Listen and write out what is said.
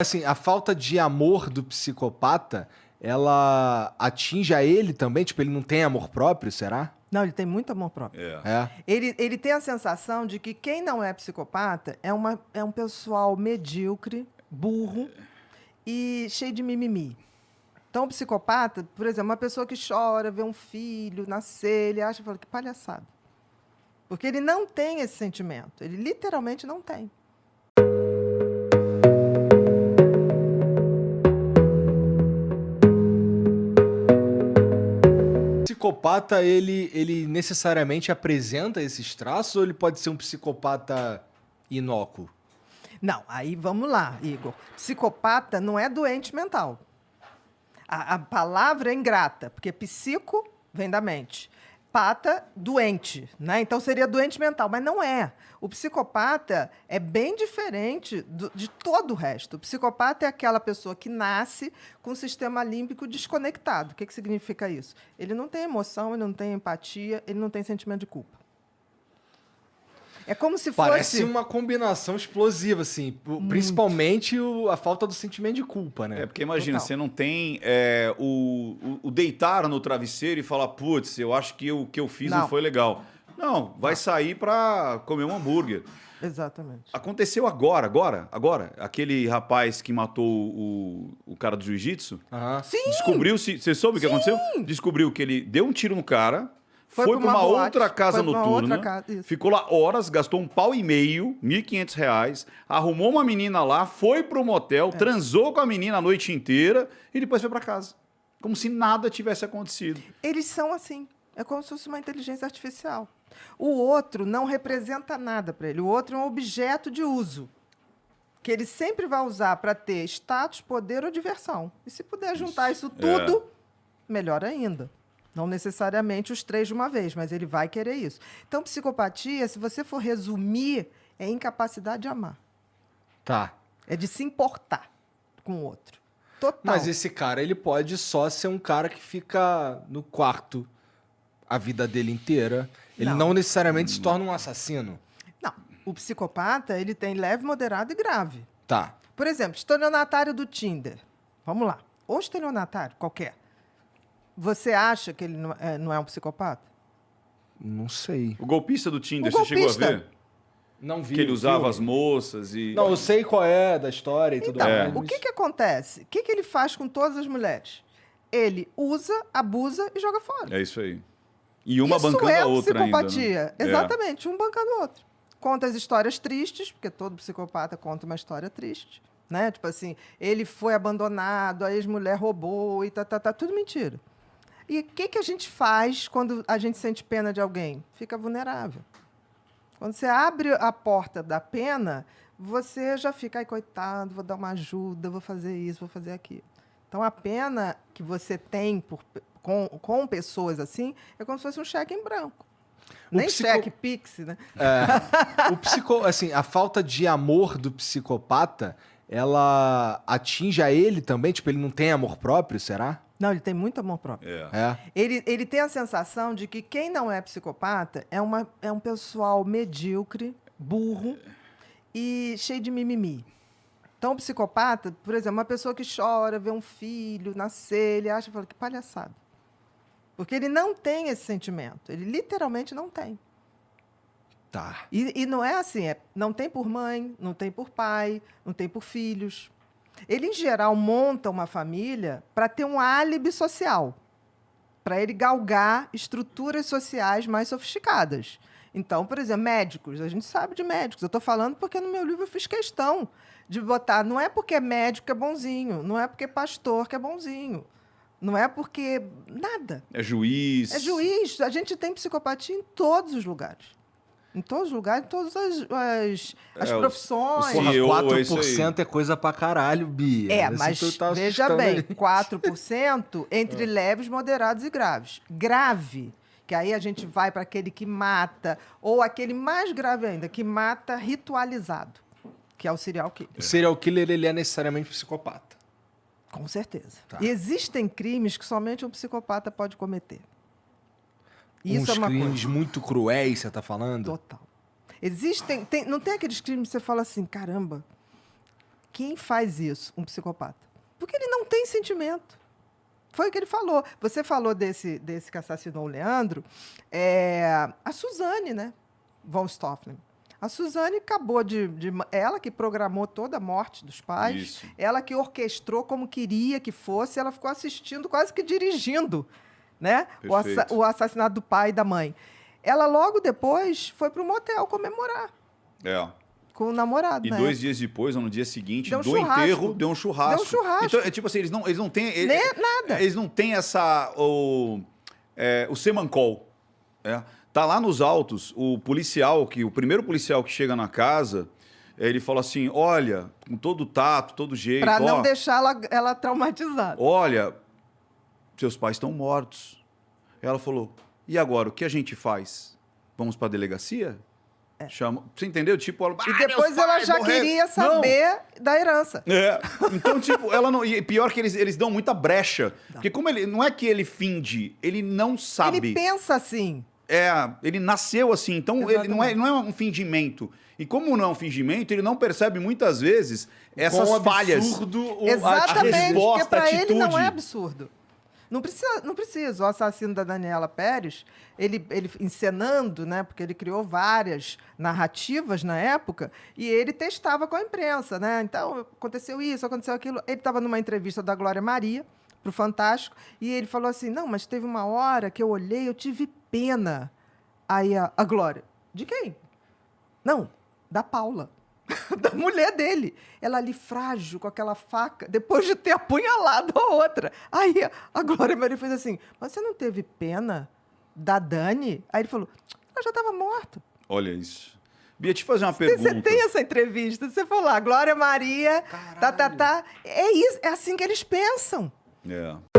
Assim, a falta de amor do psicopata, ela atinge a ele também? Tipo, ele não tem amor próprio, será? Não, ele tem muito amor próprio. É. Ele tem a sensação de que quem não é psicopata é um pessoal medíocre, burro e cheio de mimimi. Então, o psicopata, por exemplo, uma pessoa que chora, vê um filho nascer, ele acha, fala, que palhaçada. Porque ele não tem esse sentimento. Ele literalmente não tem. O psicopata, ele necessariamente apresenta esses traços ou ele pode ser um psicopata inócuo? Não, aí vamos lá, Igor. Psicopata não é doente mental. A palavra é ingrata, porque psico vem da mente. Pata, doente, né? Então seria doente mental, mas não é. O psicopata é bem diferente de todo o resto. O psicopata é aquela pessoa que nasce com o sistema límbico desconectado. O que significa isso? Ele não tem emoção, ele não tem empatia, ele não tem sentimento de culpa. É como se fosse... Parece uma combinação explosiva, assim. Principalmente a falta do sentimento de culpa, né? É, porque imagina, Total. você não tem o deitar no travesseiro e falar, putz, eu acho que o que eu fiz não foi legal. Não, vai sair pra comer um hambúrguer. Exatamente. Aconteceu agora. Aquele rapaz que matou o cara do jiu-jitsu. Aham. Sim! Descobriu-se... Você soube o que aconteceu? Descobriu que ele deu um tiro no cara, foi pra para uma boate, outra casa foi pra uma noturna, outra casa, isso. ficou lá horas, gastou R$1,500, R$1.500, arrumou uma menina lá, foi pro motel, transou com a menina a noite inteira e depois foi para casa. Como se nada tivesse acontecido. Eles são assim. É como se fosse uma inteligência artificial. O outro não representa nada para ele. O outro é um objeto de uso que ele sempre vai usar para ter status, poder ou diversão. E se puder juntar isso tudo, melhor ainda. Não necessariamente os três de uma vez, mas ele vai querer isso. Então, psicopatia, se você for resumir, é incapacidade de amar. Tá. É de se importar com o outro. Total. Mas esse cara, ele pode só ser um cara que fica no quarto a vida dele inteira. Ele não necessariamente se torna um assassino. Não. O psicopata, ele tem leve, moderado e grave. Tá. Por exemplo, estelionatário do Tinder. Vamos lá. Ou estelionatário, qualquer. Você acha que ele não é um psicopata? Não sei. O golpista do Tinder, O você chegou a golpista. ver? Não vi. Que ele o usava filme. as moças e... Não, eu sei qual é da história e tudo Então, mais. o que acontece? O que ele faz com todas as mulheres? Ele usa, abusa e joga fora. É isso aí. E uma Isso bancando é a outra ainda. psicopatia. Né? Exatamente, um bancando o outro. Conta as histórias tristes, porque todo psicopata conta uma história triste. Né? Tipo assim, ele foi abandonado, a ex-mulher roubou e tudo mentira. E o que a gente faz quando a gente sente pena de alguém? Fica vulnerável. Quando você abre a porta da pena, você já fica, ai, coitado, vou dar uma ajuda, vou fazer isso, vou fazer aquilo. Então, a pena que você tem com pessoas assim é como se fosse um cheque em branco. Nem cheque Pix, né? Assim, a falta de amor do psicopata, ela atinge a ele também? Tipo, ele não tem amor próprio, será? Não, ele tem muito amor próprio. É. Ele tem a sensação de que quem não é psicopata é um pessoal medíocre, burro e cheio de mimimi. Então, o psicopata, por exemplo, uma pessoa que chora, vê um filho nascer, ele acha, fala, que palhaçada. Porque ele não tem esse sentimento. Ele literalmente não tem. Tá. E não é assim, não tem por mãe, não tem por pai, não tem por filhos. Ele, em geral, monta uma família para ter um álibi social, para ele galgar estruturas sociais mais sofisticadas. Então, por exemplo, médicos, a gente sabe de médicos. Eu estou falando porque no meu livro eu fiz questão de botar, não é porque é médico que é bonzinho, não é porque é pastor que é bonzinho, não é porque nada. É juiz. É juiz. A gente tem psicopatia em todos os lugares. Em todos os lugares, em todas as profissões. Porra, CEO, 4% é coisa pra caralho, Bia. Mas tu tá veja assustando bem, aí. 4% entre leves, moderados e graves. Grave, que aí a gente vai para aquele que mata, ou aquele mais grave ainda, que mata ritualizado, que é o serial killer. O serial killer, ele é necessariamente psicopata. Com certeza. Tá. E existem crimes que somente um psicopata pode cometer. Isso Uns é uma crimes coisa. muito cruéis, você tá falando? Total. Existem. Não tem aqueles crimes que você fala assim, caramba, Quem faz isso? Um psicopata. Porque ele não tem sentimento. Foi o que ele falou. Você falou desse que assassinou o Leandro, a Suzane, né? Von Stofflen. A Suzane acabou ela que programou toda a morte dos pais, Isso. ela que orquestrou como queria que fosse, ela ficou assistindo, quase que dirigindo, né? Perfeito. O assassinato do pai e da mãe. Ela logo depois foi para o motel comemorar com o namorado. E né? 2 dias depois, ou no dia seguinte, Deu um do churrasco. enterro, deu um churrasco. Deu um churrasco. Então, é tipo assim, eles não têm... Nada. Eles não têm o semancol. Tá lá nos autos, o primeiro policial que chega na casa, ele fala assim, olha, com todo tato, todo jeito... Para não deixar ela traumatizada. Olha, seus pais estão mortos. Ela falou, e agora, o que a gente faz? Vamos para a delegacia? Chama... Você entendeu? Tipo, ela, E depois meus ela pais já morreram." queria saber da herança. Então, tipo, ela não. E pior que eles dão muita brecha. Porque como ele. Não é que ele finge, ele não sabe. Ele pensa assim. Ele nasceu assim, então ele não é um fingimento. E como não é um fingimento, ele não percebe muitas vezes essas Quão falhas. absurdo Exatamente, resposta, porque para ele não atitude. é absurdo. Não precisa. O assassino da Daniela Pérez, ele encenando, né? Porque ele criou várias narrativas na época e ele testava com a imprensa, né? Então, aconteceu isso, aconteceu aquilo. Ele estava numa entrevista da Glória Maria para o Fantástico e ele falou assim, não, mas teve uma hora que eu olhei, eu tive pena. Aí a Glória, de quem? Não, da Paula. Da mulher dele. Ela ali frágil, com aquela faca, depois de ter apunhalado a outra. Aí a Glória Maria fez assim, mas você não teve pena da Dani? Aí ele falou, ela já estava morta. Olha isso. Bia, te fazer uma pergunta. Você tem essa entrevista, você falou lá, Glória Maria, É isso, é assim que eles pensam. É.